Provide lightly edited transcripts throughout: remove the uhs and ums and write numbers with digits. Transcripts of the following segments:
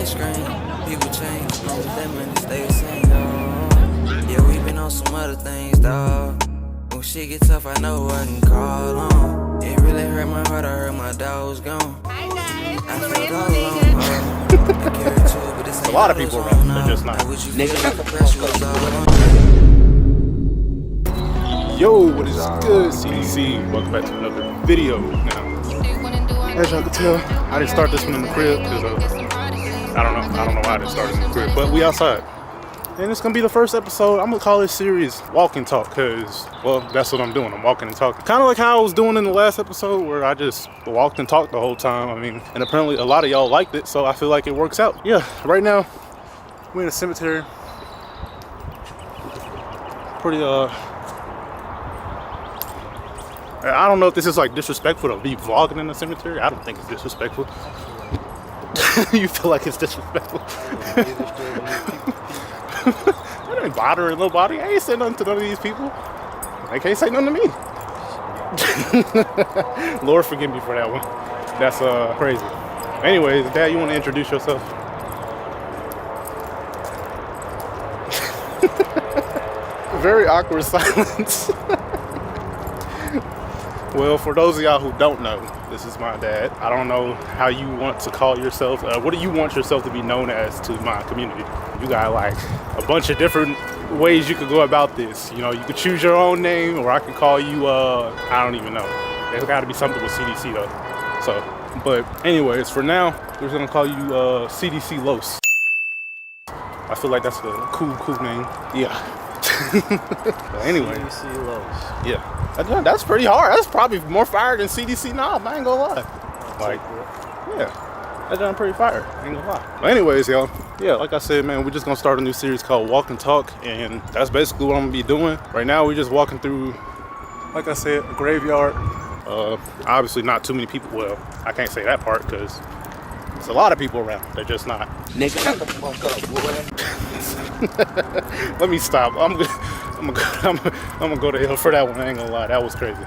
the screen. People change, as long as that money stay the same, dawg. Yeah, we been on some other things, dawg. When shit get tough, I know I can call on. It really hurt my heart, I heard my dog was gone. Hi guys, I it's felt Random all Nigga. alone, I carry two, but this ain't a lot of all people those around, on they're just not. now what you feel like the pressure was all on. Yo, what is good, CDC? Welcome back to another video. Now, as y'all can tell, I didn't start this one in the crib because I don't know why I didn't start it in the crib, but we outside. And it's gonna be the first episode. I'm gonna call this series Walk and Talk because, well, that's what I'm doing. I'm walking and talking. Kind of like how I was doing in the last episode where I just walked and talked the whole time. I mean, and apparently a lot of y'all liked it, so I feel like it works out. Yeah, right now, we're in a cemetery. Pretty, I don't know if this is like disrespectful to be vlogging in the cemetery. I don't think it's disrespectful. You feel like it's disrespectful? That ain't bothering nobody. I ain't saying nothing to none of these people. They can't say nothing to me. Lord forgive me for that one. That's crazy. Anyways, Dad, you want to introduce yourself? Very awkward silence. Well, for those of y'all who don't know, this is my dad. I don't know how you want to call yourself. What do you want yourself to be known as to my community? You got like a bunch of different ways you could go about this. You know, you could choose your own name, or I could call you, I don't even know. There's got to be something with CDC though. So, but anyways, for now, we're gonna call you CDC Los. I feel like that's a cool name. Yeah. Anyway. CDC Los. Yeah. That's pretty hard. That's probably more fire than CDC now. I ain't gonna lie. Like, yeah, that's done pretty fire. I ain't gonna lie. But anyways, y'all, yeah, like I said, man, we're just gonna start a new series called Walk and Talk, and that's basically what I'm gonna be doing. Right now, we're just walking through, like I said, a graveyard. Obviously, not too many people. Well, I can't say that part because there's a lot of people around. They're just not. Nigga, shut the fuck up, boy. Let me stop. I'm gonna go to hell for that one. I ain't gonna lie, that was crazy.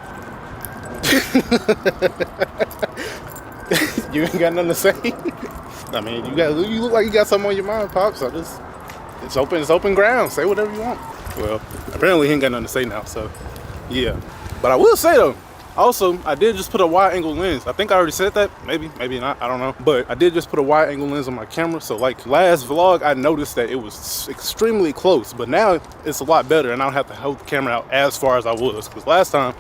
You ain't got nothing to say. I mean, you look like you got something on your mind, Pops. So it's open ground. Say whatever you want. Well, apparently he ain't got nothing to say now. So yeah, but I will say though. Also, I did just put a wide angle lens. I think I already said that. Maybe not. I don't know. But I did just put a wide angle lens on my camera. So like last vlog, I noticed that it was extremely close. But now it's a lot better and I don't have to hold the camera out as far as I was. Because last time,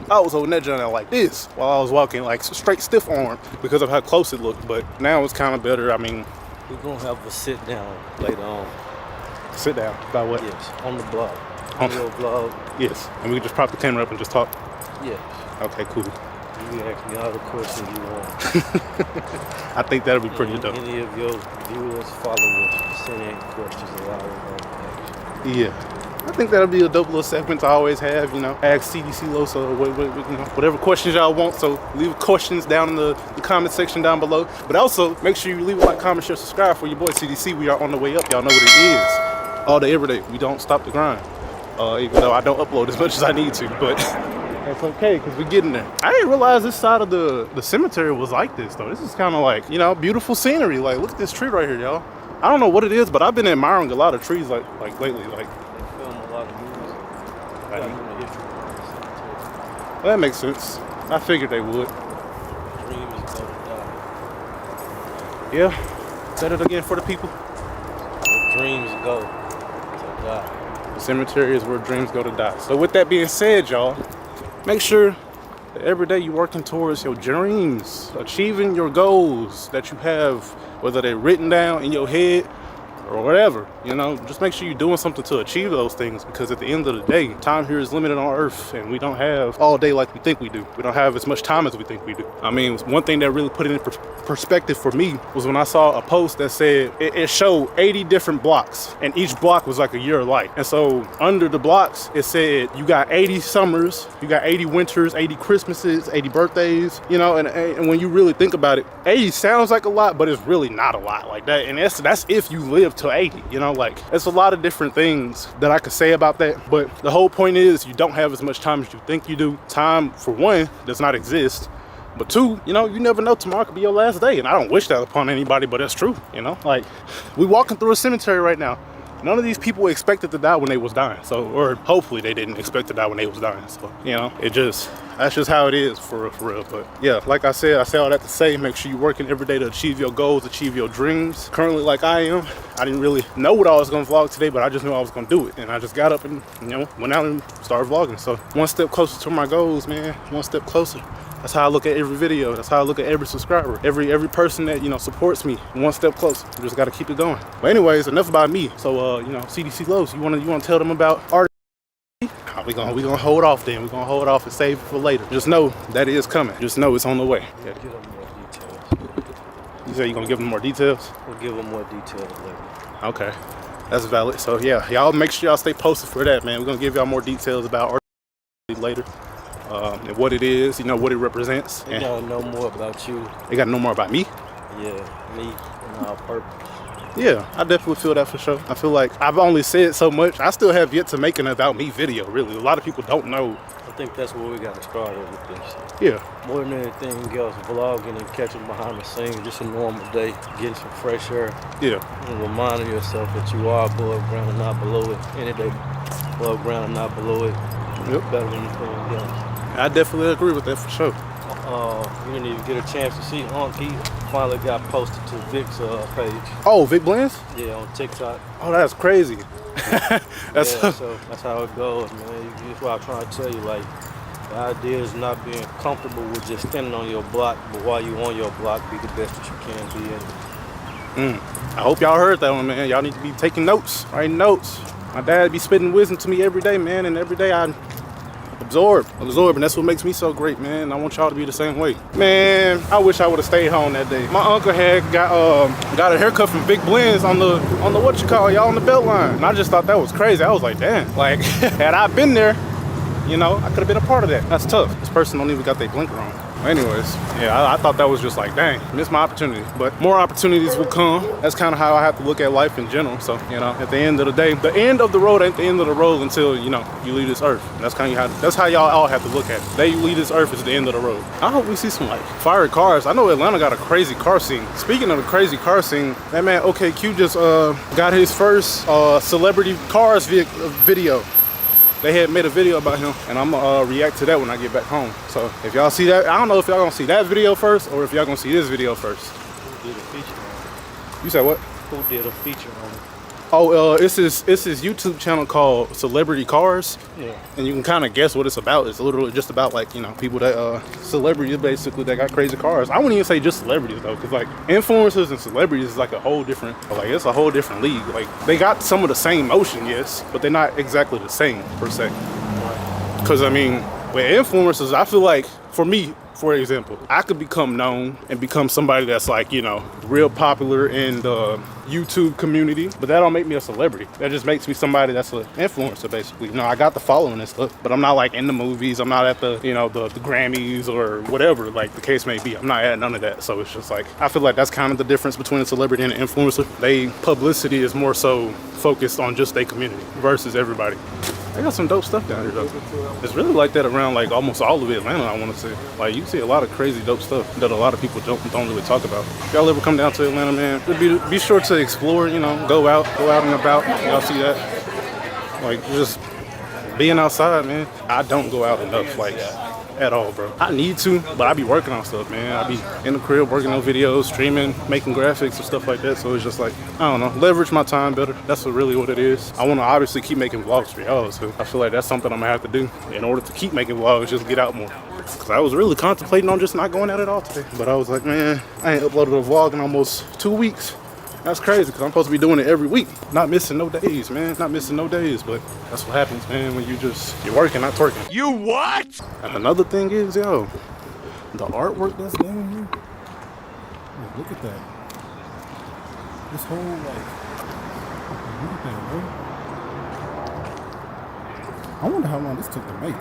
I was holding that joint out like this while I was walking, like straight stiff arm because of how close it looked. But now it's kind of better. I mean, We're gonna have a sit down later on. sit down. About what? Yes, on the blog. On- Video blog. Yes. And we can just prop the camera up and just talk. Yes. Okay, cool. You can ask me all the questions you want. I think that'll be pretty dope. Any of your viewers, followers, send in questions that I always ask. Yeah, I think that'll be a dope little segment to always have, you know, ask CDC Los or whatever questions y'all want. So leave questions down in the comment section down below. But also, make sure you leave a like, comment, share, subscribe for your boy CDC. We are on the way up. Y'all know what it is. All day, every day. We don't stop the grind. Even though I don't upload as much as I need to, but that's okay, because we're getting there. I didn't realize this side of the cemetery was like this, though. This is kind of like, you know, beautiful scenery. Like, look at this tree right here, y'all. I don't know what it is, but I've been admiring a lot of trees like lately. Like, They film a lot of movies. Right. Got human history on the cemetery. well, that makes sense. I figured they would. Dreams go to die. Yeah. Said it again for the people. Where dreams go to die. The cemetery is where dreams go to die. So with that being said, y'all, make sure that every day you're working towards your dreams, achieving your goals that you have, whether they're written down in your head or whatever, you know, just make sure you're doing something to achieve those things, because at the end of the day, time here is limited on Earth, and we don't have all day like we think we do. We don't have as much time as we think we do. I mean, one thing that really put it in perspective for me was when I saw a post that said it showed 80 different blocks, and each block was like a year of life. And so under the blocks, it said you got 80 summers, you got 80 winters, 80 Christmases, 80 birthdays, you know, and when you really think about it, 80 sounds like a lot, but it's really not a lot like that. And that's if you live to 80, you know, like it's a lot of different things that I could say about that. But the whole point is you don't have as much time as you think you do. Time, for one, does not exist. But two, you know, you never know, tomorrow could be your last day. And I don't wish that upon anybody, but it's true, you know? Like, we walking through a cemetery right now. None of these people expected to die when they was dying. So, or hopefully they didn't expect to die when they was dying. So, you know, that's just how it is for real. But yeah, like I say all that to say, make sure you're working every day to achieve your goals, achieve your dreams. Currently, like I am, I didn't really know what I was gonna vlog today, but I just knew I was gonna do it. And I just got up and, you know, went out and started vlogging. So one step closer to my goals, man, one step closer. That's how I look at every video. That's how I look at every subscriber. Every person that, you know, supports me, one step closer. You just gotta keep it going. But anyways, enough about me. So you know, CDC Lows, you wanna tell them about art? We gonna hold off then. We're gonna hold off and save it for later. Just know that it is coming. Just know it's on the way. Yeah, give them more details. You say you're gonna give them more details? We'll give them more details later. Okay, that's valid. So yeah, y'all make sure y'all stay posted for that, man. We're gonna give y'all more details about art later. And what it is, you know, what it represents. They gotta know more about you. They gotta know more about me? Yeah, me and our purpose. Yeah, I definitely feel that for sure. I feel like I've only said so much. I still have yet to make an about me video, really. A lot of people don't know. I think that's where we gotta start with this. Yeah. More than anything else, vlogging and catching behind the scenes, just a normal day, getting some fresh air. Yeah. And reminding yourself that you are above ground and not below it. Any day, above ground and not below it. Yep. Better than anything else. I definitely agree with that for sure. You didn't even get a chance to see He finally got posted to Vic's page. Oh, Vic Blends? Yeah, on TikTok. Oh, that's crazy. So that's how it goes, man. That's what I'm trying to tell you. Like, the idea is not being comfortable with just standing on your block, but while you're on your block, be the best that you can be in. I hope y'all heard that one, man. Y'all need to be taking notes, writing notes. My dad be spitting wisdom to me every day, man, and every day I absorb, and that's what makes me so great, man. I want y'all to be the same way. Man, I wish I would have stayed home that day. My uncle had got a haircut from Big Blends on the what you call y'all on the Beltline, and I just thought that was crazy. I was like, damn, like had I been there, you know, I could have been a part of that. That's tough. This person don't even got their blinker on. Anyways, yeah, I thought that was just like, dang, missed my opportunity. But more opportunities will come. That's kind of how I have to look at life in general. So, you know, at the end of the day, the end of the road ain't the end of the road until, you know, you leave this earth. And that's how y'all all have to look at it. The day you leave this earth is the end of the road. I hope we see some like fiery cars. I know Atlanta got a crazy car scene. Speaking of the crazy car scene, that man OKQ just got his first celebrity cars video. They had made a video about him, and I'm gonna react to that when I get back home. So if y'all see that, I don't know if y'all gonna see that video first or if y'all gonna see this video first. Who did a feature on it? You said what? Who did a feature on it? Oh, it's his YouTube channel called Celebrity Cars. Yeah. And you can kind of guess what it's about. It's literally just about like, you know, people that celebrities basically that got crazy cars. I wouldn't even say just celebrities though, because like influencers and celebrities is like a whole different, like it's a whole different league. Like they got some of the same motion, yes, but they're not exactly the same per se. Because I mean, with influencers, I feel like for me, for example, I could become known and become somebody that's like, you know, real popular in the YouTube community, but that don't make me a celebrity. That just makes me somebody that's an influencer, basically. You know, I got the following and stuff, but I'm not like in the movies. I'm not at the, you know, the Grammys or whatever, like the case may be. I'm not at none of that. So it's just like, I feel like that's kind of the difference between a celebrity and an influencer. They publicity is more so focused on just their community versus everybody. They got some dope stuff down here though. It's really like that around like almost all of Atlanta, I want to say. Like you see a lot of crazy dope stuff that a lot of people don't really talk about. If y'all ever come down to Atlanta, man, be sure to explore, you know, go out and about. Y'all see that? Like just being outside, man. I don't go out enough, like at all, bro. I need to, but I be working on stuff, man. I be in the crib working on videos, streaming, making graphics and stuff like that. So it's just like, I don't know, leverage my time better. That's really what it is. I want to obviously keep making vlogs for y'all, so I feel like that's something I'm gonna have to do in order to keep making vlogs, just get out more. Cause I was really contemplating on just not going out at all today, but I was like, man, I ain't uploaded a vlog in almost 2 weeks. That's crazy, because I'm supposed to be doing it every week. Not missing no days, man. Not missing no days, but that's what happens, man, when you're working, not twerking. You what? And another thing is, yo, the artwork that's down here. Like, look at that. This whole, like, look at that, bro. I wonder how long this took to make.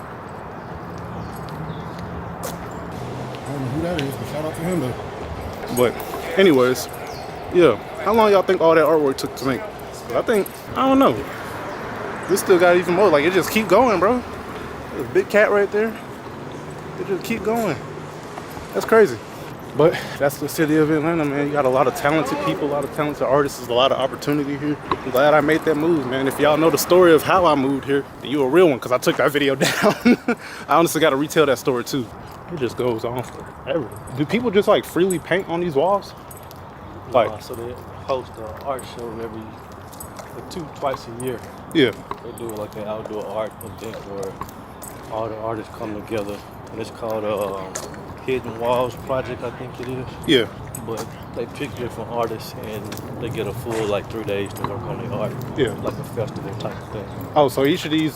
I don't know who that is, but shout out to him, though. But, anyways, yeah. How long y'all think all that artwork took to make? I don't know. This still got even more. Like, it just keep going, bro. There's a big cat right there. It just keep going. That's crazy. But that's the city of Atlanta, man. You got a lot of talented people, a lot of talented artists, there's a lot of opportunity here. I'm glad I made that move, man. If y'all know the story of how I moved here, you a real one, because I took that video down. I honestly got to retell that story too. It just goes on forever. Do people just like freely paint on these walls? Like, so they host an art show twice a year. Yeah. They do like an outdoor art event where all the artists come together, and it's called Hidden Walls Project, I think it is. Yeah. But they pick different artists and they get a full like 3 days to work on their art. Yeah. Like a festival type of thing. Oh, so each of these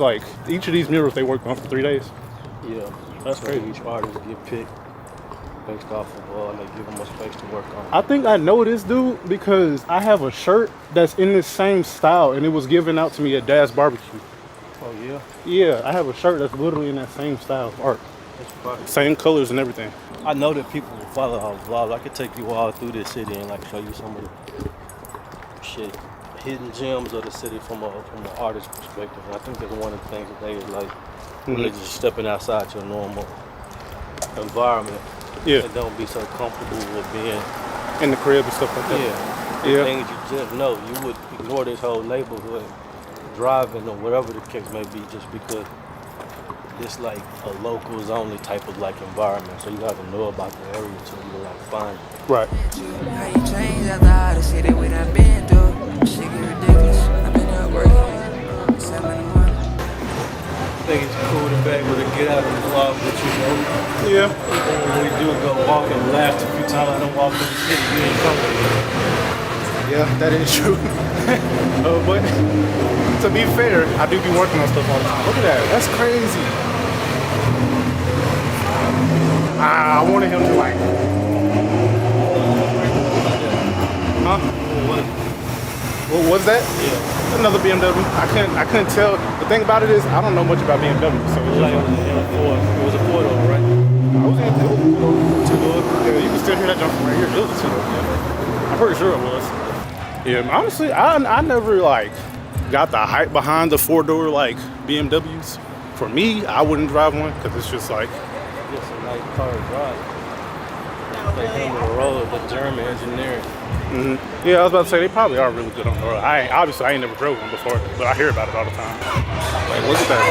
murals they work on for 3 days? Yeah. That's crazy. Each artist get picked based off of and they give them a space to work on. I think I know this dude because I have a shirt that's in this same style and it was given out to me at Dad's Barbecue. Oh yeah? Yeah, I have a shirt that's literally in that same style of art. Same colors and everything. I know that people will follow our vlogs. I could take you all through this city and like show you some of the hidden gems of the city from an artist's perspective. And I think that's one of the things that they like really just stepping outside your normal environment. Yeah. And don't be so comfortable with being in the crib and stuff like that. Yeah. Things you just know. You would ignore this whole neighborhood driving or whatever the case may be just because it's like a locals only type of like environment, so you have to know about the area so you can like find it. Right. How you change after all the shit that we done been through? Shit get ridiculous. I've been up working 7 in the morning. I think it's cool to be able to get out of the vlog with you, know. Yeah. When we do go walk and last a few times I don't walk through the city, you ain't coming. Yeah, that is true. But to be fair, I do be working on stuff all the time. Look at that. That's crazy. I wanted him to like. Huh? What was that? Yeah. Another BMW. I couldn't tell. The thing about it is I don't know much about BMW, so it's Like just it was a four-door, right? I was in it was a two-door. Yeah, you can still hear that jump from right here. It was a two-door. Yeah. I'm pretty sure it was. Yeah, honestly, I never like got the hype behind the four-door like BMWs. For me, I wouldn't drive one because it's just like. It's a nice car to drive. They came on the road, the German engineering. Yeah, I was about to say they probably are really good on the road. I ain't never drove one before, but I hear about it all the time. Like, look at that,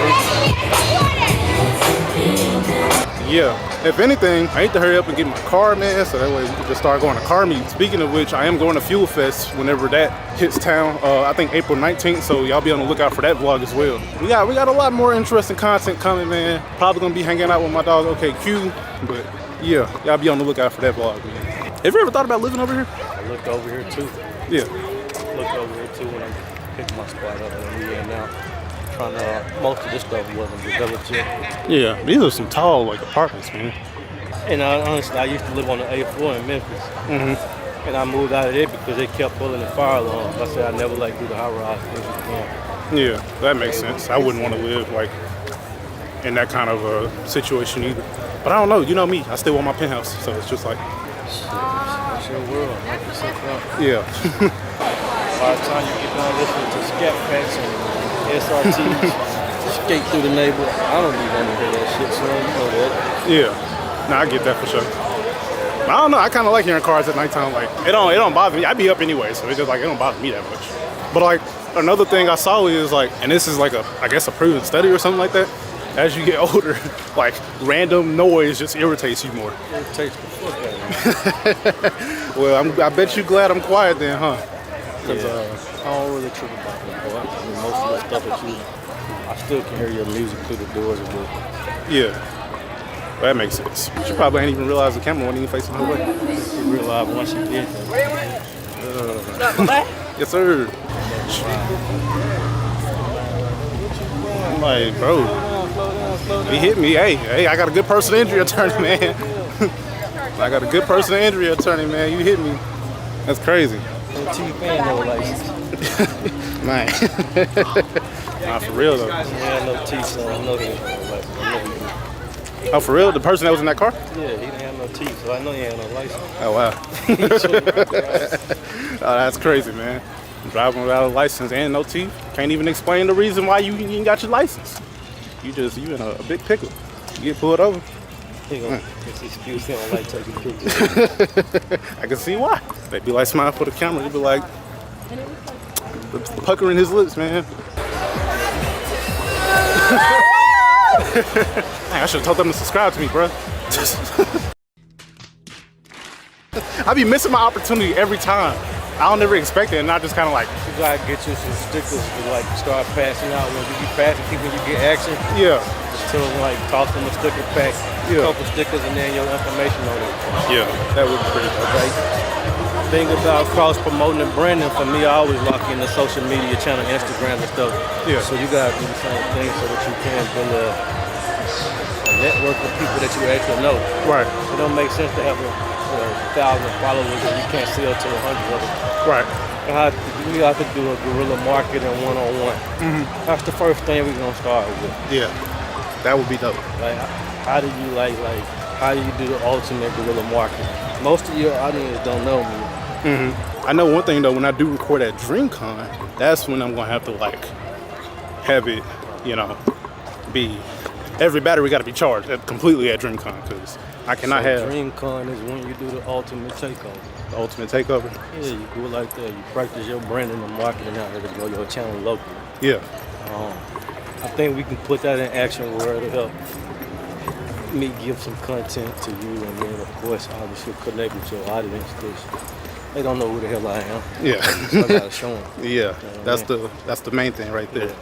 bro. Yeah, if anything, I need to hurry up and get my car, man, so that way we can just start going to car meet. Speaking of which, I am going to Fuel Fest whenever that hits town. I think April 19th, so y'all be on the lookout for that vlog as well. We got a lot more interesting content coming, man. Probably gonna be hanging out with my dog, OKQ, but yeah, y'all be on the lookout for that vlog, man. Have you ever thought about living over here? I looked over here too. Yeah. Looked over here too when I picked my spot up and we in now. Trying to, most of this stuff wasn't developed yet. Yeah, these are some tall like apartments, man. And honestly, I used to live on the A4 in Memphis. And I moved out of there because they kept pulling the fire alarms. I said I never like do the high rise things again. Yeah, that makes sense. I wouldn't want to live like in that kind of situation either. But I don't know, you know me, I still want my penthouse, so it's just like. It's your world, knock yourself out. Yeah. By the time you get done listening to Scat Packs and SRTs, skate through the neighborhood, I don't even want to hear that shit, so you know that. Yeah. Nah, I get that for sure. But I don't know, I kind of like hearing cars at nighttime. Like, it don't bother me. I be up anyway, so it's just like, it don't bother me that much. But like, another thing I saw is like, and this is like I guess a proven study or something like that. As you get older, like random noise just irritates you more. Irritates the fuck out of me. Well, I bet you glad I'm quiet then, huh? Cause I don't really trip about that, boy. I mean, most of the stuff that I still can hear your music through the doors of the. Yeah, well, that makes sense. You probably ain't even realize the camera wasn't even facing her way. You realize once you did that. Yes, sir. I'm like, bro, he hit me. Hey, I got a good personal injury attorney, man. I got a good personal injury attorney, man. You hit me. That's crazy. No teeth and no license. Man. Nah, for real though. Yeah, no teeth, so I know he ain't no license. I know he did. Oh, for real? The person that was in that car? Yeah, he didn't have no teeth, so I know he ain't no license. Oh, wow. Oh, that's crazy, man. Driving without a license and no teeth. Can't even explain the reason why you ain't got your license. You in a big pickle. You get pulled over. It's excuse he don't like taking pictures. I can see why. They be like smiling for the camera. They be like puckering his lips, man. Dang, I should have told them to subscribe to me, bro. I be missing my opportunity every time. I don't ever expect it, and I just kind of like. You gotta get you some stickers to like start passing out when you be passing people when you get action. Yeah. Just tell them like toss them a sticker pack, a Yeah. couple stickers, and then your information on it. Yeah, that would be pretty dope. Right. Thing about cross promoting and branding for me, I always lock in the social media channel, Instagram and stuff. Yeah. So you gotta do the same thing so that you can build a network of people that you actually know. Right. It don't make sense to have 1,000 followers if you can't sell to 100 of them. Right. We have to do a guerrilla marketing one-on-one. That's the first thing we're gonna start with. Yeah, that would be dope. Like, how do you how do you do the ultimate guerrilla marketing? Most of your audience don't know me. I know one thing though, when I do record at DreamCon, that's when I'm gonna have to like have it, be every battery got to be charged completely at DreamCon because I cannot have DreamCon is when you do the ultimate takeover. the ultimate takeover. Yeah, you do it like that. You practice your branding and marketing out there to grow your channel locally. Yeah, I think we can put that in action where it'll help me give some content to you, and then of course obviously connect with your audience because they don't know who the hell I am. yeah, So I gotta show them. yeah. That's the main thing right there.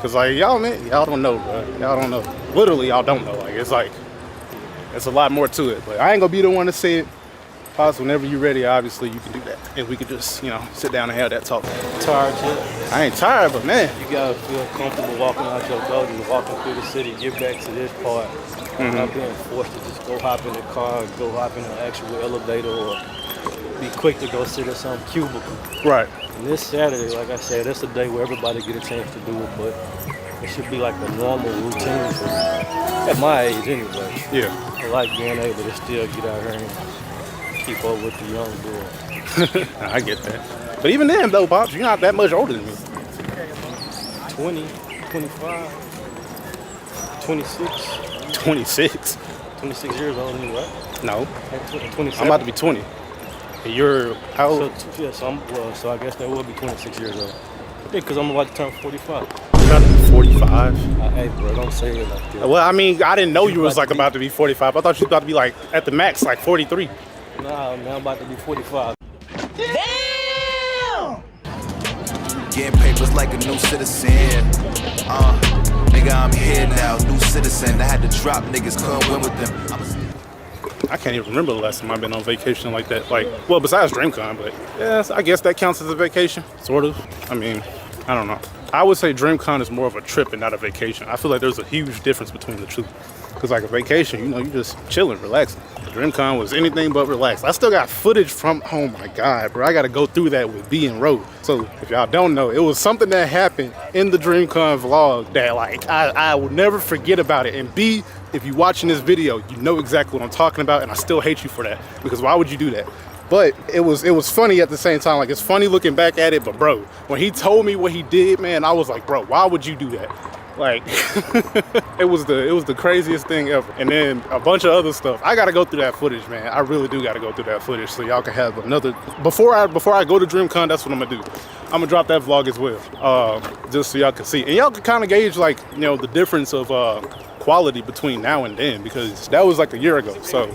Cause like y'all don't know, bro. Y'all don't know. Literally, y'all don't know. Like it's a lot more to it. But I ain't gonna be the one to say it. Ponce, whenever you're ready, obviously you can do that, and we could just sit down and have that talk. Tired yet? I ain't tired, but man, You gotta feel comfortable walking out your door and walking through the city, get back to this part. Not being forced to just go hop in the car, go hop in the actual elevator, or be quick to go sit at some cubicle. right? And this Saturday, like I said, that's a day where everybody get a chance to do it, but it should be like a normal routine for me. At my age anyway. Yeah. I like being able to still get out here and keep up with the young boys. I get that. But even then, though, Pops, you're not that much older than me. 20, 25, 26. 26? 26 years old than you, right? No. 27. I'm about to be 20. And you're how old? So I guess that will be 26 years old. Yeah, because I'm about to turn 45. You're about to be 45? Hey, bro, don't say it like that. Well, I mean, I didn't know you was like about to be 45. I thought you was about to be like at the max, like 43. Nah, man, I'm about to be 45. Getting papers like a new citizen. Nigga, I'm here now, new citizen. I had to drop niggas, couldn't win with them. I can't even remember the last time I've been on vacation like that. Like, well, besides DreamCon, but yeah, I guess that counts as a vacation, sort of. I mean, I don't know. I would say DreamCon is more of a trip and not a vacation. I feel like there's a huge difference between the two. Because like a vacation, you're just chilling, relaxing. DreamCon was anything but relaxed. I still got footage from, oh my God, bro. I got to go through that with B and Road. So if y'all don't know, it was something that happened in the DreamCon vlog that like, I will never forget about it. And B, if you're watching this video, you know exactly what I'm talking about. And I still hate you for that. Because why would you do that? But it was funny at the same time. Like, it's funny looking back at it. But bro, when he told me what he did, man, I was like, bro, why would you do that? Like, it was the craziest thing ever. And then a bunch of other stuff. I gotta go through that footage, man. I really do gotta go through that footage so y'all can have another. Before I go to DreamCon, that's what I'm gonna do. I'm gonna drop that vlog as well, just so y'all can see, and y'all can kind of gauge like the difference of quality between now and then, because that was like a year ago. So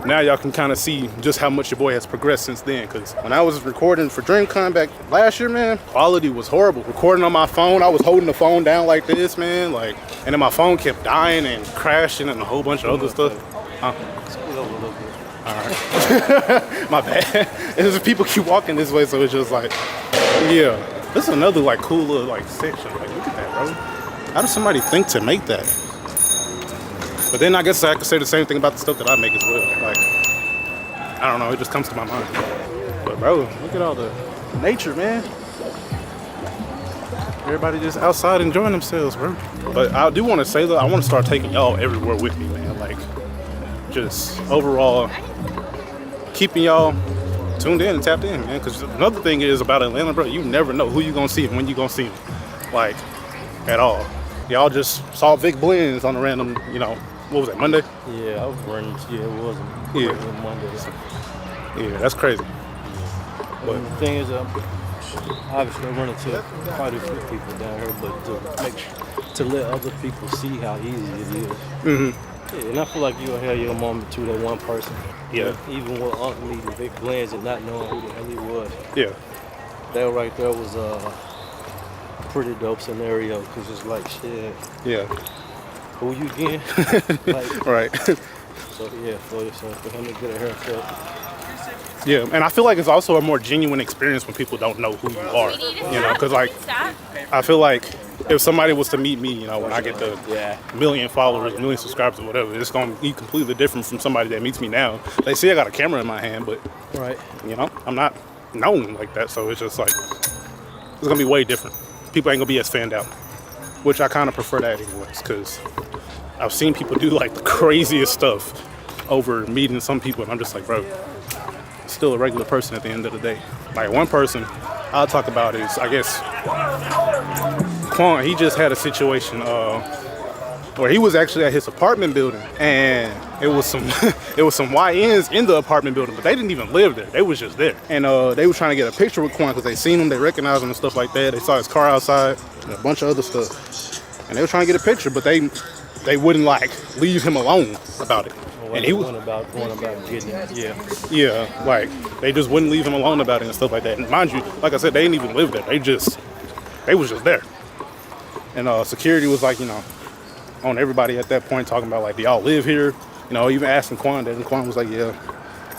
now y'all can kind of see just how much your boy has progressed since then. Because when I was recording for DreamCon back last year, man, quality was horrible. Recording on my phone, I was holding the phone down like this, man, like, and then my phone kept dying and crashing and a whole bunch of other stuff. Scoot over a little bit. All right. My bad. It's just people keep walking this way, so it's just like, yeah. This is another like cool little like section. Like, look at that, bro. How does somebody think to make that? But then I guess I could say the same thing about the stuff that I make as well. Like, I don't know, it just comes to my mind. But bro, look at all the nature, man. Everybody just outside enjoying themselves, bro. But I do want to say though, I want to start taking y'all everywhere with me, man. Like, just overall keeping y'all tuned in and tapped in, man. Because another thing is about Atlanta, bro, you never know who you gonna see and when you gonna see them. Like, at all. Y'all just saw Vic Blends on a random, what was that, Monday? Yeah, I was running. Yeah, it was Yeah. Monday. Yeah, that's crazy. But the thing is, obviously I run into quite a few people down here, but to let other people see how easy it is. Mm-hmm. Yeah, and I feel like you'll have your moment too, that one person. Yeah. Even with Uncle meeting Vic Blends and not knowing who the hell he was. Yeah. That right there was a pretty dope scenario, because it's like, shit, Yeah. who you again? Like, Right. so yeah, for him to get a haircut. Yeah, and I feel like it's also a more genuine experience when people don't know who you are. You know, because like, I feel like if somebody was to meet me, you know, when I get the million followers, million subscribers or whatever, it's going to be completely different from somebody that meets me now. They see I got a camera in my hand, but, you know, I'm not known like that. So it's just like, it's going to be way different. People ain't going to be as fanned out, which I kind of prefer that anyways, because I've seen people do like the craziest stuff over meeting some people, and I'm just like, bro, still a regular person at the end of the day. Like, one person I'll talk about is, I guess, Quan. He just had a situation where he was actually at his apartment building, and it was some YNs in the apartment building, but they didn't even live there. They was just there, and they were trying to get a picture with Quan because they seen him, they recognized him and stuff like that. They saw his car outside and a bunch of other stuff, and they were trying to get a picture, but they wouldn't like leave him alone about it. And he was going about getting it. Yeah, like they just wouldn't leave him alone about it and stuff like that. And mind you, like I said, they didn't even live there. They was just there. And security was like, you know, on everybody at that point, talking about like, do y'all live here? You know, even asking Quan that, and Quan was like, yeah,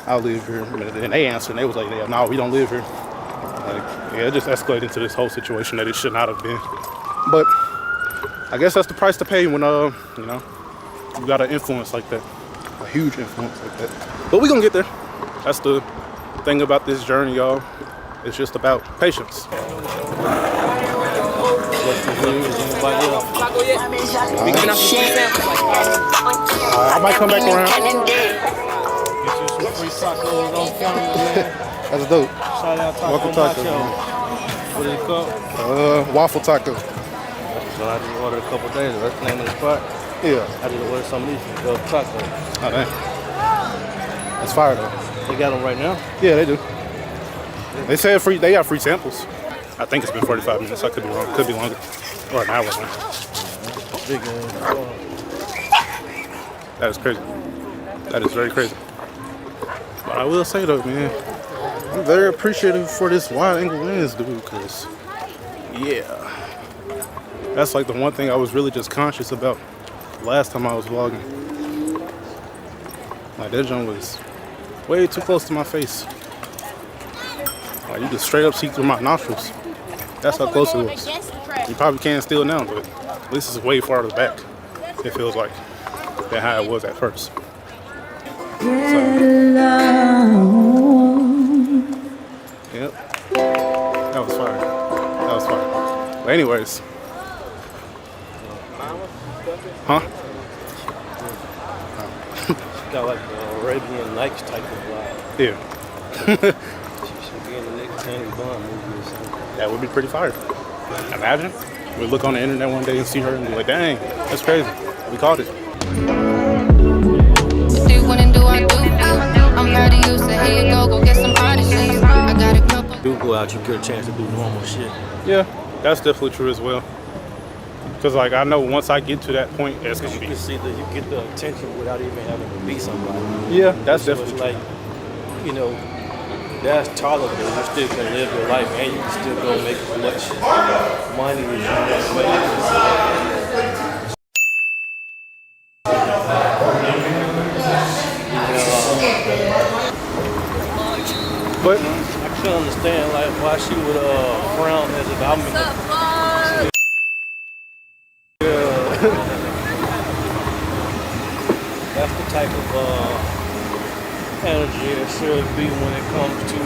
I live here. And they answered, and they was like, yeah, no, we don't live here. Like, yeah, it just escalated into this whole situation that it should not have been. But I guess that's the price to pay when you know, you got an influence like that. A huge influence like that. But we gonna get there. That's the thing about this journey, y'all. It's just about patience. I might come back around. That's dope. Waffle taco. What is it called? Waffle taco. So I just ordered a couple days. That's the name of the spot. Yeah. I just ordered some of these tacos. Oh, dang. That's fire though. They got them right now? Yeah, they do. They said free. They got free samples. I think it's been 45 minutes. I could be wrong. Could be longer. Or an hour now. Big That is crazy. That is very crazy. But I will say though, man, I'm very appreciative for this wide angle lens, dude, because yeah, that's like the one thing I was really just conscious about last time I was vlogging. Like, that joint was way too close to my face. Like, you could straight up see through my nostrils. That's how close it was. You probably can't still now, but this is way farther back, it feels like, than how it was at first. So, yep. That was fire. That was fire. But anyways. Huh? Got like the Arabian Nights type of vibe. Yeah. She should be in the next James Bond movie or something. That would be pretty fire. Imagine we look on the internet one day and see her and be like, dang, that's crazy. We caught it. Do go out, you get a chance to do normal shit. Yeah, that's definitely true as well. Cause like I know once I get to that point, it's gonna You be. can see that you get the attention without even having to be somebody. Yeah, that's So definitely it's true. like, you know, that's tolerable. You still can live your life and you can still go make as much money as you want to make. But I can understand like why she would frown as if I'm in the that's the type of energy it should be when it comes to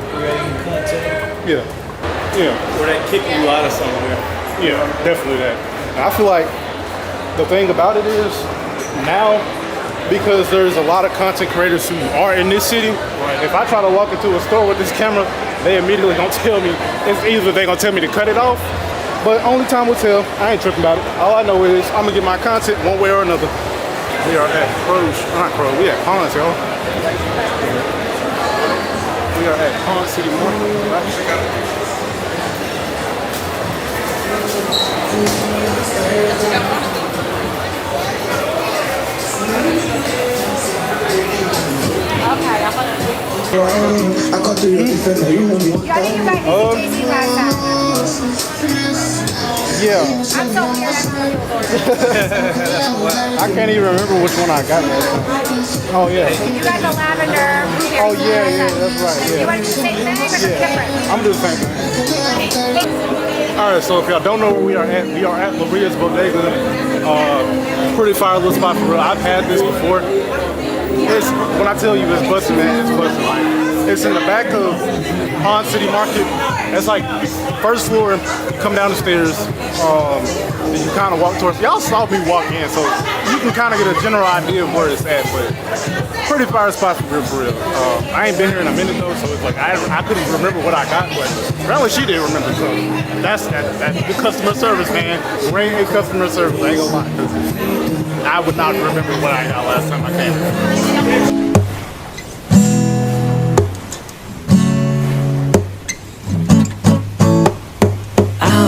creating content. yeah, Or they kicking you out of somewhere. yeah, definitely that. And I feel like the thing about it is now, because there's a lot of content creators who are in this city. If I try to walk into a store with this camera, they immediately gonna tell me, it's either they gonna tell me to cut it off But only time will tell. I ain't tripping about it. All I know is I'm gonna get my content one way or another. We are at we at Ponce, y'all. We are at Ponce City Market, right? Yeah. I'm so weird. I can't even remember which one I got. Oh yeah. You got the lavender. Oh yeah, that's right. You Yeah. want to do the same thing or different? I'm doing the same thing. All right, so if y'all don't know where we are at Maria's Bodega. Pretty fire little spot for real. I've had this before. It's when I tell you it's busting, man, it's busting. Like it's in the back of Ponce City Market. It's like first floor. Come down the stairs. And you kind of walk towards. Y'all saw me walk in, so you can kind of get a general idea of where it's at. But pretty fire spot for real. I ain't been here in a minute though, so it's like I couldn't remember what I got, but apparently she didn't remember. So that's the customer service, man. Great customer service. I ain't gonna lie, 'cause I would not remember what I got last time I came here.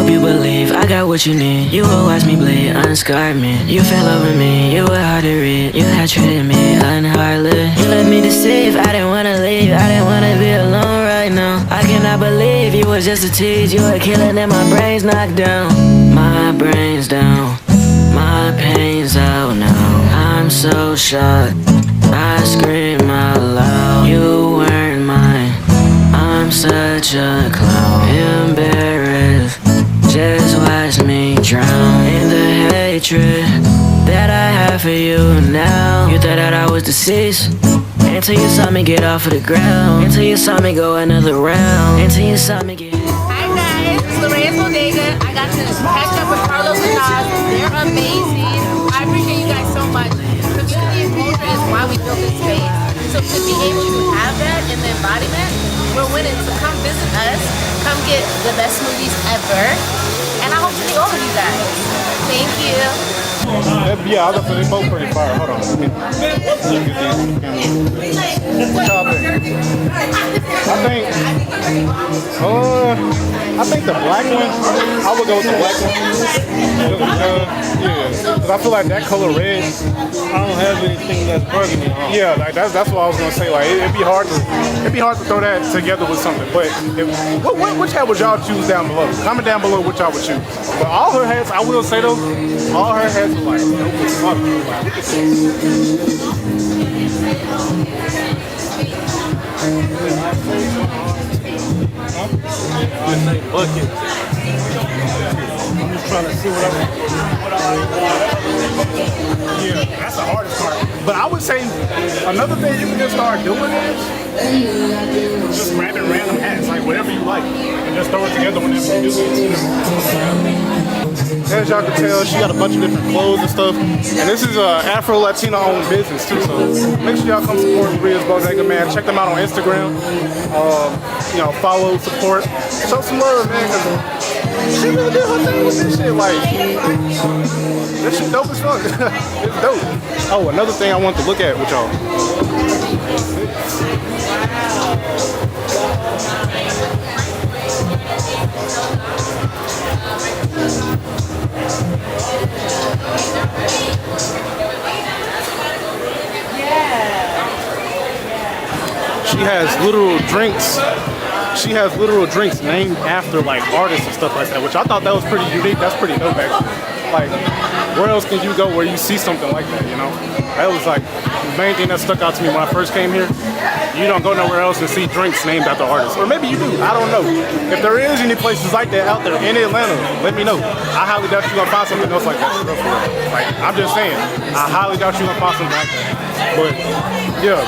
You believe I got what you need. You will watch me bleed, unscarred me. You fell over me, you were hard to read. You had treated me unhardly. You let me deceive, I didn't wanna leave. I didn't wanna be alone right now. I cannot believe you was just a tease. You were killing and my brain's knocked down. My brain's down, my pain's out now. I'm so shocked, I scream out loud. You weren't mine, I'm such a clown. Embarrassed, just watch me drown in the hatred that I have for you now. You thought that I was deceased until you saw me get off of the ground. Until you saw me go another round. Until you saw me get. Hi guys, it's Maria's Bodega. I got to catch up with Carlos and Nas. They're amazing. I appreciate you guys so much. Community and culture is why we built this space. So to be able to have that in the embodiment, we're winning. So come visit us. Come get the best smoothies ever. And I hope to meet all of you guys. Thank you. Yeah, I was gonna say they both pretty fire. Hold on. Let me get these on the camera. What y'all think? I think the black one. I would go with the black one. Yeah, because I feel like that color red. I don't have anything that's burgundy. Yeah, like that's what I was gonna say. Like it'd be hard to throw that together with something. But which hat would y'all choose down below? Comment down below which y'all would choose. But all her hats, I will say though, all her hats are like dope as fuck. Look at Bucket. I'm just trying to see what Yeah, that's the hardest part. But I would say another thing you can just start doing is just grabbing random hats, like whatever you like, and just throw it together whenever you do it. As y'all can tell, she got a bunch of different clothes and stuff. And this is a Afro-Latino owned business too, so make sure y'all come support Maria's Bodega, man. Check them out on Instagram. Follow, support, show some love, man, because she really did her thing with this shit. Like, this shit dope as fuck. It's dope. Oh, another thing I want to look at with y'all. She has literal drinks. She has literal drinks named after like artists and stuff like that, which I thought that was pretty unique. That's pretty dope, actually. Like, where else can you go where you see something like that? You know, that was like the main thing that stuck out to me when I first came here. You don't go nowhere else and see drinks named after artists, or maybe you do. I don't know. If there is any places like that out there in Atlanta, let me know. I highly doubt you're gonna find something else like that. Like, I'm just saying, I highly doubt you're gonna find something like that. But yeah.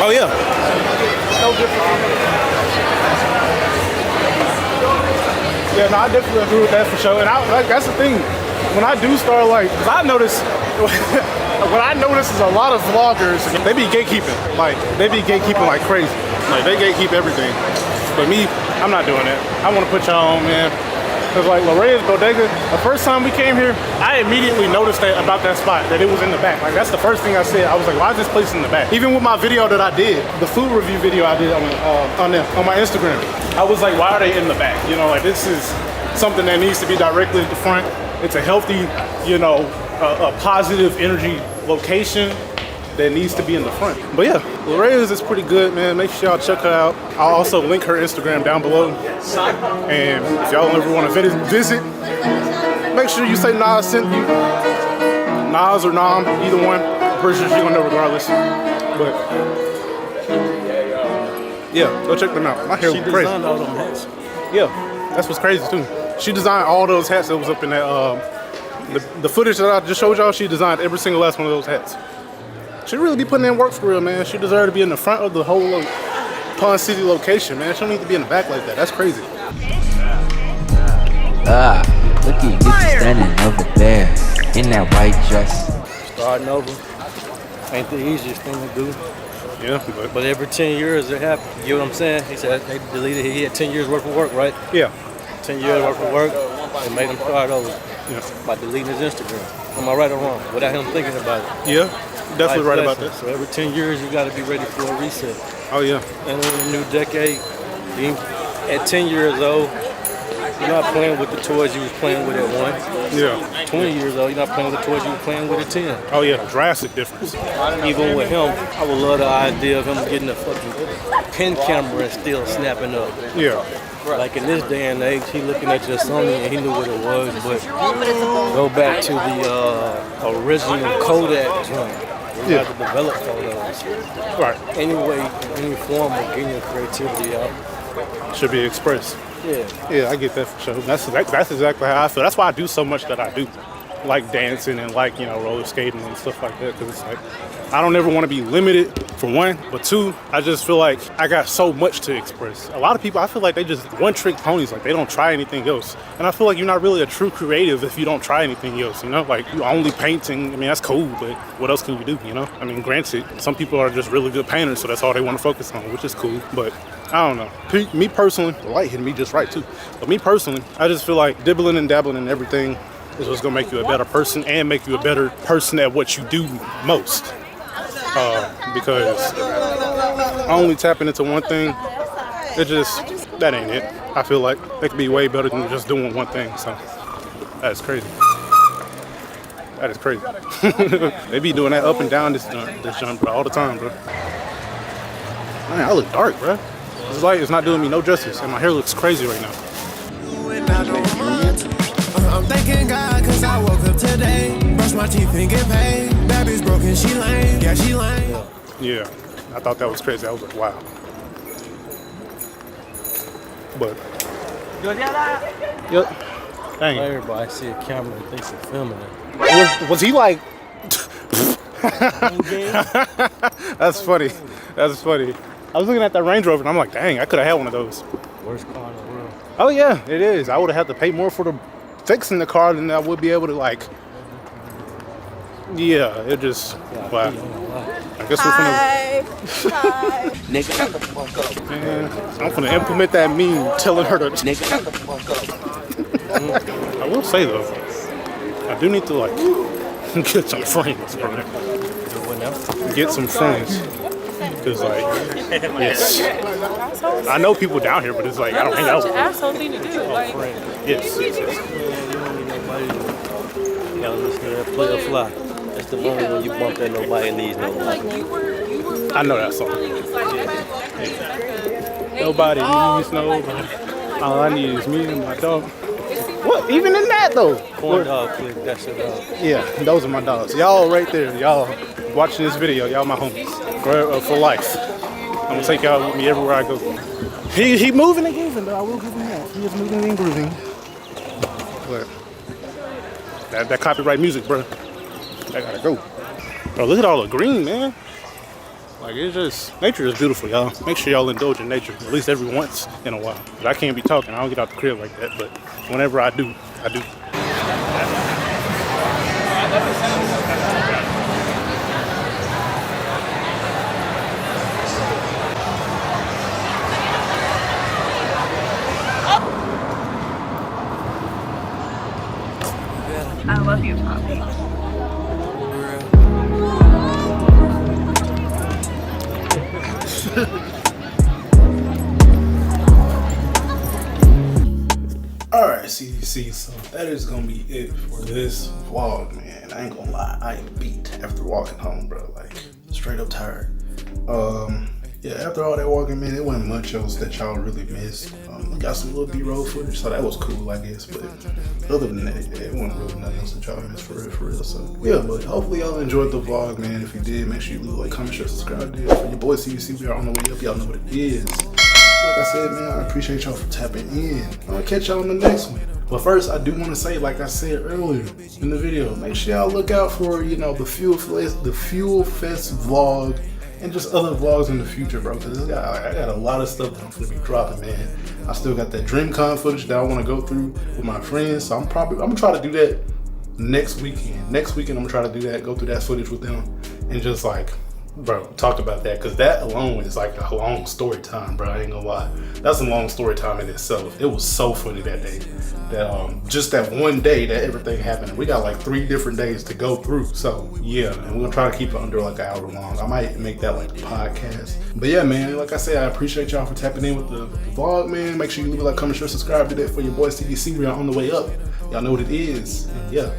Oh yeah. No different. Yeah, no, I definitely agree with that for sure. And that's the thing. When I do start, like, cause I notice, what I notice is a lot of vloggers, they be gatekeeping. Like, they be gatekeeping like crazy. Like, they gatekeep everything. But me, I'm not doing it. I want to put y'all on, man. Cause like Lorraine's Bodega, the first time we came here, I immediately noticed that about that spot, that it was in the back. Like that's the first thing I said. I was like, why is this place in the back? Even with my video that I did, the food review video I did on my Instagram, I was like, why are they in the back? You know, like this is something that needs to be directly at the front. It's a healthy, you know, a positive energy location that needs to be in the front. But yeah, Lorraine's is pretty good, man. Make sure y'all check her out. I'll also link her Instagram down below. And if y'all ever want to visit, make sure you say Nas sent you. Nas or Nam, either one. I'm pretty sure she's gonna know regardless. But yeah, go check them out. My hair was crazy. She designed all them hats. Yeah, that's what's crazy too. She designed all those hats that was up in that the footage that I just showed y'all. She designed every single last one of those hats. She really be putting in work for real, man. She deserves to be in the front of the whole Ponce City location, man. She don't need to be in the back like that. That's crazy. Look at you standing over there in that white dress. Starting over ain't the easiest thing to do. Yeah, but every 10 years it happens. You know what I'm saying? He said they deleted. He had 10 years worth of work, right? Yeah. 10 years worth of work. They made him start over by deleting his Instagram. Am I right or wrong? Without him thinking about it. Yeah. Definitely right about that. So every 10 years you got to be ready for a reset. Oh yeah. And in a new decade, at 10 years old, you're not playing with the toys you was playing with at 1. Yeah. 20 years old, you're not playing with the toys you were playing with at 10. Oh yeah, drastic difference. Even with him, I would love the idea of him getting a fucking pen camera and still snapping up. Yeah. Like in this day and age, he looking at your Sony and he knew what it was, but go back to the original Kodak joint. You have to develop photos. Right. Anyway, any form of getting your creativity out should be expressed. Yeah. Yeah, I get that for sure. That's exactly how I feel. That's why I do so much that I do. Like dancing and like, you know, roller skating and stuff like that. Because it's like, I don't ever want to be limited, for one. But two, I just feel like I got so much to express. A lot of people, I feel like they just one-trick ponies. Like, they don't try anything else. And I feel like you're not really a true creative if you don't try anything else, you know? Like, you only painting, I mean, that's cool, but what else can you do, you know? I mean, granted, some people are just really good painters, so that's all they want to focus on, which is cool. But I don't know. Me personally, the light hit me just right, too. But me personally, I just feel like dibbling and dabbling in everything is what's gonna make you a better person and make you a better person at what you do most. Because only tapping into one thing, that ain't it. I feel like they could be way better than just doing one thing. So that's crazy. That is crazy. They be doing that up and down this jump, bro, all the time, bro. Man, I look dark, bro. This light is not doing me no justice, and my hair looks crazy right now. I'm thanking God cause I woke up today. Brush my teeth and get paid. That bitch broken, she lame. Yeah, she lame. Yeah, I thought that was crazy. I was like, wow. But yep. Dang. Everybody see a camera and thinks they're filming it. Was he like That's funny. That's funny. I was looking at that Range Rover and I'm like, dang, I could have had one of those. Worst car in the world. Oh yeah, it is. I would have had to pay more for the fixing the car than I would be able to like. Yeah, it just. Wow. I guess we're finna. Hi. Nigga, shut the fuck up. Man, I'm finna implement that meme telling her to. Nigga, shut the fuck up. I will say though, I do need to like get some friends, bro. Get some friends. Cause like, yes, I know people down here, but it's like I don't hang out with them. Asshole thing to do. Like, Yes. Yeah, listen to that Play a Fly. That's the moment when you bump that nobody leaves nobody. I know that song. Nobody needs nobody. All I need is me and my dog. What? Even in that though? Corn dog clip, that's your dog. Yeah, those are my dogs. Y'all right there. Y'all watching this video. Y'all my homies for life. I'm gonna take y'all with me everywhere I go. He moving and grooving though. I will give him that. He is moving and grooving. But that copyright music, bro. That gotta go. Bro, look at all the green, man. Like, it's just, nature is beautiful, y'all. Make sure y'all indulge in nature, at least every once in a while. But I can't be talking, I don't get out the crib like that, but whenever I do, I do. Alright, CDC, so that is gonna be it for this vlog, man. I ain't gonna lie, I am beat after walking home, bro. Like, straight up tired. Yeah, after all that walking, man, it wasn't much else that y'all really missed. We got some little B-roll footage, so that was cool, I guess. But other than that, it wasn't really nothing else that y'all missed for real. So yeah, but hopefully y'all enjoyed the vlog, man. If you did, make sure you leave a like, comment, share, subscribe. For your boy CDC, we are on the way up. Y'all know what it is. Like I said, man, I appreciate y'all for tapping in. I'll catch y'all on the next one. But first, I do want to say, like I said earlier in the video, make sure y'all look out for, you know, the Fuel Fest vlog and just other vlogs in the future, bro. Cause I got a lot of stuff that I'm gonna be dropping, man. I still got that DreamCon footage that I want to go through with my friends, so I'm gonna try to do that next weekend. Next weekend, I'm gonna try to do that, go through that footage with them, and just like, bro, talk about that, because that alone is like a long story time, bro. I ain't gonna lie. That's a long story time in itself. It was so funny that day. That just that one day that everything happened. We got like 3 different days to go through. So yeah, and we're gonna try to keep it under like an hour long. I might make that like a podcast. But yeah, man, like I said, I appreciate y'all for tapping in with the vlog, man. Make sure you leave a like, comment, share, subscribe to that for your boy CDC. We are on the way up. Y'all know what it is. And yeah,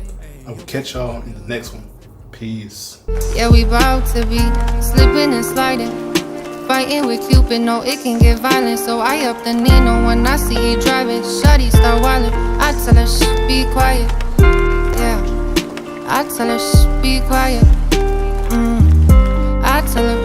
I will catch y'all in the next one. Peace. Yeah, we bout to be slipping and sliding, fighting with Cupid, no, it can get violent. So I up the Nino when I see you driving. Shawty start wildin', I tell her, shh, be quiet. Yeah, I tell her, shh, be quiet. I tell her